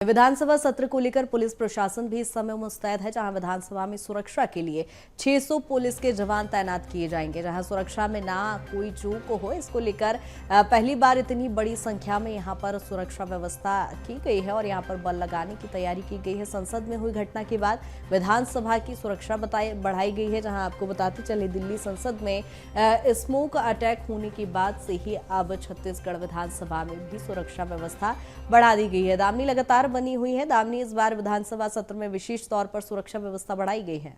विधानसभा सत्र को लेकर पुलिस प्रशासन भी इस समय मुस्तैद है, जहां विधानसभा में सुरक्षा के लिए 600 पुलिस के जवान तैनात किए जाएंगे। जहां सुरक्षा में ना कोई चूक हो, इसको लेकर पहली बार इतनी बड़ी संख्या में यहां पर सुरक्षा व्यवस्था की गई है और यहां पर बल लगाने की तैयारी की गई है। संसद में हुई घटना के बाद विधानसभा की सुरक्षा बढ़ाई गई है। जहां आपको बताते चले, दिल्ली संसद में स्मोक अटैक होने के बाद से ही अब छत्तीसगढ़ विधानसभा में भी सुरक्षा व्यवस्था बढ़ा दी गई है। दामनी लगातार बनी हुई है। दामनी, इस बार विधानसभा सत्र में विशेष तौर पर सुरक्षा व्यवस्था बढ़ाई गई है।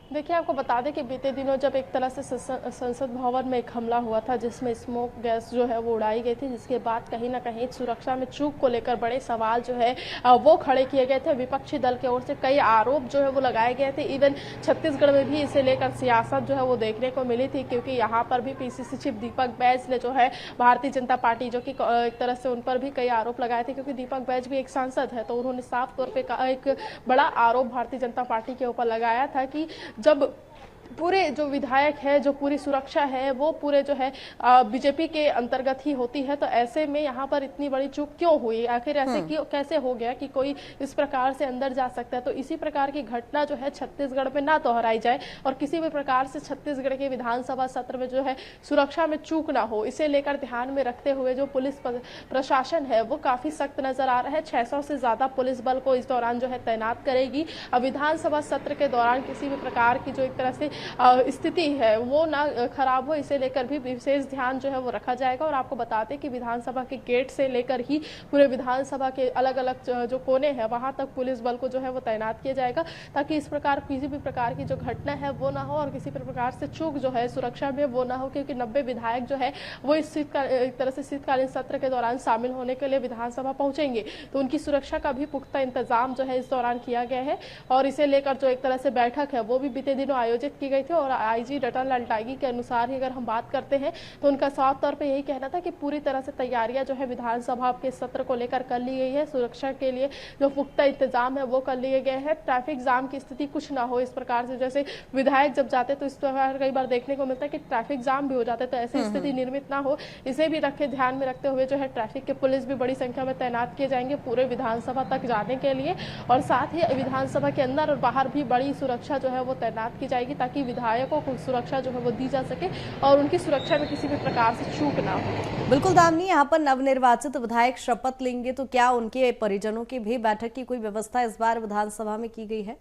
देखिए, आपको बता दें कि बीते दिनों जब एक तरह से संसद भवन में एक हमला हुआ था, जिसमें स्मोक गैस जो है वो उड़ाई गई थी, जिसके बाद कहीं ना कहीं सुरक्षा में चूक को लेकर बड़े सवाल जो है वो खड़े किए गए थे। विपक्षी दल की ओर से कई आरोप जो है वो लगाए गए थे। इवन छत्तीसगढ़ में भी इसे लेकर सियासत जो है वो देखने को मिली थी, क्योंकि यहाँ पर भी पीसीसी चीफ दीपक बैज ने जो है भारतीय जनता पार्टी, जो कि एक तरह से उन पर भी कई आरोप लगाए थे, क्योंकि दीपक बैज भी एक सांसद है, तो उन्होंने साफ तौर पर एक बड़ा आरोप भारतीय जनता पार्टी के ऊपर लगाया था कि जब पूरे जो विधायक है, जो पूरी सुरक्षा है, वो पूरे जो है बीजेपी के अंतर्गत ही होती है, तो ऐसे में यहाँ पर इतनी बड़ी चूक क्यों हुई, आखिर ऐसे क्यों कैसे हो गया कि कोई इस प्रकार से अंदर जा सकता है। तो इसी प्रकार की घटना जो है छत्तीसगढ़ में ना दोहराई जाए और किसी भी प्रकार से छत्तीसगढ़ के विधानसभा सत्र में जो है सुरक्षा में चूक ना हो, इसे लेकर ध्यान में रखते हुए जो पुलिस प्रशासन है वो काफी सख्त नजर आ रहा है। 600 से ज्यादा पुलिस बल को इस दौरान जो है तैनात करेगी। विधानसभा सत्र के दौरान किसी भी प्रकार की जो एक तरह से स्थिति है वो ना खराब हो, इसे लेकर भी विशेष ध्यान जो है वो रखा जाएगा। और आपको बताते हैं कि विधानसभा के गेट से लेकर ही पूरे विधानसभा के अलग अलग जो कोने हैं वहां तक पुलिस बल को जो है वो तैनात किया जाएगा, ताकि इस प्रकार किसी भी प्रकार की जो घटना है वो ना हो और किसी भी प्रकार से चूक जो है सुरक्षा में वो ना हो, क्योंकि 90 विधायक जो है वो इस एक तरह से शीतकालीन सत्र के दौरान शामिल होने के लिए विधानसभा पहुंचेंगे, तो उनकी सुरक्षा का भी पुख्ता इंतजाम जो है इस दौरान किया गया है। और इसे लेकर जो एक तरह से बैठक है वो भी बीते दिनों आयोजित की गई थी। और आईजी रतन लाल टागी के अनुसार ही अगर हम बात करते हैं तो उनका साफ तौर पे यही कहना था कि पूरी तरह से तैयारियां जो है विधानसभा के सत्र को लेकर कर ली गई है। सुरक्षा के लिए जो पुख्ता इंतजाम है वो कर लिए गए हैं। ट्रैफिक जाम की स्थिति कुछ ना हो, इस प्रकार से जैसे विधायक जब जाते तो इस प्रकार कई बार देखने को मिलता है कि ट्रैफिक जाम भी हो जाता है, तो ऐसी स्थिति निर्मित ना हो, इसे भी रखे ध्यान में रखते हुए जो है ट्रैफिक के पुलिस भी बड़ी संख्या में तैनात किए जाएंगे पूरे विधानसभा तक जाने के लिए। और साथ ही विधानसभा के अंदर और बाहर भी बड़ी सुरक्षा जो है वो तैनात की जाएगी, ताकि विधायकों को सुरक्षा जो है वो दी जा सके और उनकी सुरक्षा में किसी भी प्रकार से चूक ना हो। बिल्कुल दामनी, यहाँ पर नवनिर्वाचित विधायक शपथ लेंगे, तो क्या उनके परिजनों की भी बैठक की कोई व्यवस्था इस बार विधानसभा में की गई है?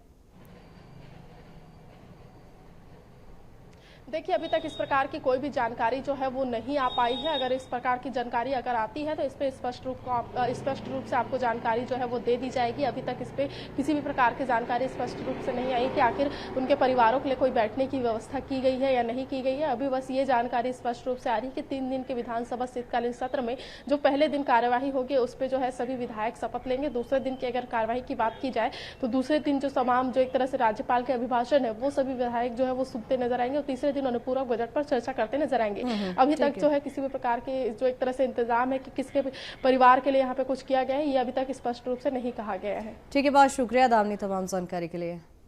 देखिए, अभी तक इस प्रकार की कोई भी जानकारी जो है वो नहीं आ पाई है। अगर इस प्रकार की जानकारी अगर आती है तो इस पे स्पष्ट रूप से आपको जानकारी जो है वो दे दी जाएगी। अभी तक इस पे किसी भी प्रकार की जानकारी स्पष्ट रूप से नहीं आई कि आखिर उनके परिवारों के लिए कोई बैठने की व्यवस्था की गई है या नहीं की गई है। अभी बस ये जानकारी स्पष्ट रूप से आ रही है कि 3 दिन के विधानसभा शीतकालीन सत्र में जो पहले दिन कार्यवाही होगी उस पर जो है सभी विधायक शपथ लेंगे। दूसरे दिन की अगर कार्यवाही की बात की जाए तो दूसरे दिन जो तमाम जो एक तरह से राज्यपाल के अभिभाषण है वो सभी विधायक जो है वो सुनते नजर आएंगे और तीसरे दिन अनुपूरक बजट पर चर्चा करते नजर आएंगे। अभी तक जो है किसी भी प्रकार के जो एक तरह से इंतजाम है कि किसके परिवार के लिए यहाँ पे कुछ किया गया है, ये अभी तक स्पष्ट रूप से नहीं कहा गया है। ठीक है, बहुत शुक्रिया दामनी तमाम जानकारी के लिए।